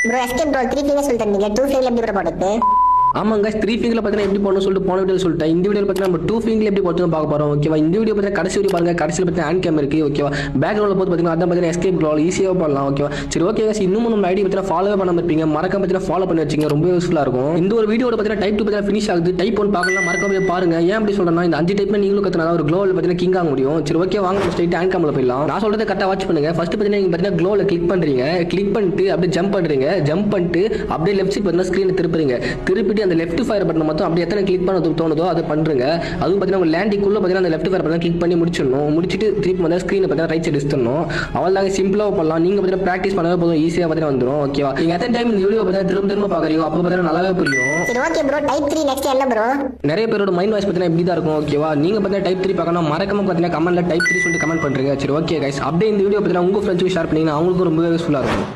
Bro escape bro 3 finger சொல்லிட்டு நீங்க 2 ஃபிங்கர்ல எப்படி ப்ரோ போடுறது? ஆமாங்க 3 ஃபிங்கர்ல பார்த்தீங்கன்னா எப்படி போடணும் சொல்லிட்டு போன வீடியோ சொல்லிட்டேன். இந்த வீடியோ பார்த்தீங்கன்னா நம்ம 2 ஃபிங்கர்ல எப்படி போடுறதுன்னு பார்க்க போறோம். ஓகேவா? இந்த வீடியோ பார்த்தீங்கன்னா கடைசி வீடியோ பாருங்க. கடைசியில் பார்த்தீங்கன்னா ஹேண்ட் கேம் இருக்கு. ஓகேவா? பேக்ரவுண்ட்ல போட்டு பார்த்தீங்கன்னா அதான் பார்த்தீங்கன்னா எஸ்கேப் ப்ரோ ஈஸியாக போடலாம். ஓகேவா? சரி ஓகே गाइस, இன்னும் நம்ம ஐடி பார்த்தீங்கன்னா ஃபாலோ பண்ணாம இருப்பீங்க, மறக்காம பார்த்தீங்கன்னா ஃபாலோ பண்ணி வச்சுங்க, ரொம்ப யூஸ்ஃபுல்லா இருக்கும். இந்த ஒரு வீடியோட பார்த்தீங்கன்னா டைப் 2 பார்த்தீங்கன்னா ஃபினிஷ் ஆகுது. டைப் 1 பார்க்கலாம், மறக்காம போய் பாருங்க. ஏன் அப்படி சொல்றேன்னா இந்த 5 டைப்ல நீங்களும் கத்துனா ஒரு க்ளோவல் பார்த்தீங்கன்னா கிங் ஆக முடியும். சரி ஓகே, வாங்க நம்ம ஸ்ட்ரைட் ஹேண்ட் கேம்ல போயிடலாம். நான் சொல்றதை கரெக்டா வாட்ச் பண்ணுங்க. ஃபர்ஸ்ட் பார்த்தீங்கன்னா நீங்க பார்த்தீங்கன்னா க்ளோவல கிளிக் பண்றீங்க. கிளிக் பண்ணிட்டு அப்படியே ஜம்ப் பண்றீங்க. ஜம்ப் பண்ணிட்டு அப்படியே லெஃப்ட் சைடு பார்த்தீங்கன்னா ஸ்கிரீனை திருப்புறீங்க. திருப்பிட்டு அந்த லெஃப்ட் ஃபயர் பட்டன் மட்டும் அப்படியே எத்தனை கிளிக் பண்ண தோணுதோ அதை பண்றீங்க. அதுவும் பார்த்தீங்கன்னா உங்க லேண்டிங்குள்ள பார்த்தீங்கன்னா அந்த லெஃப்ட் ஃபயர் பட்டன் கிளிக் பண்ணி முடிச்சிடணும். முடிச்சிட்டு திருப்பி வந்து ஸ்கிரீனை பார்த்தீங்கன்னா ரைட் சைடு எடுத்துடணும். அவ்வளவுதான், சிம்பிளா பண்ணலாம். நீங்க பார்த்தீங்கன்னா பிராக்டிஸ் பண்ணவே போதும், ஈஸியா பார்த்தீங்கன்னா வந்துடும். ஓகேவா? நீங்க எத்தனை டைம் இந்த வீடியோ பார்த்தீங்கன்னா திரும்ப பாக்குறீங்க, அப்போ பார்த்தீங்கன்னா நல்லாவே புரியும். சரி ஓகே ப்ரோ, டைப் 3 நெக்ஸ்ட் என்ன ப்ரோ? நிறைய பேரோட மைண்ட் வாய்ஸ் பார்த்தீங்கன்னா இப்படி தான் இருக்கும். ஓகேவா? நீங்க பார்த்தீங்கன்னா டைப் 3 பார்க்கணும், மறக்காம பார்த்தீங்கன்னா கமெண்ட்ல டைப் 3 சொல்லிட்டு கமெண்ட் பண்றீங்க. சரி ஓகே गाइस, அப்படியே இந்த வீடியோ பார்த்தீங்கன்னா உங்க ஃப்ரெண்ட்ஸ்க்கு ஷேர் பண்ணீங்கன்னா அவங்களுக்கும் ரொம்ப யூஸ்ஃபுல்லா இருக்கும்.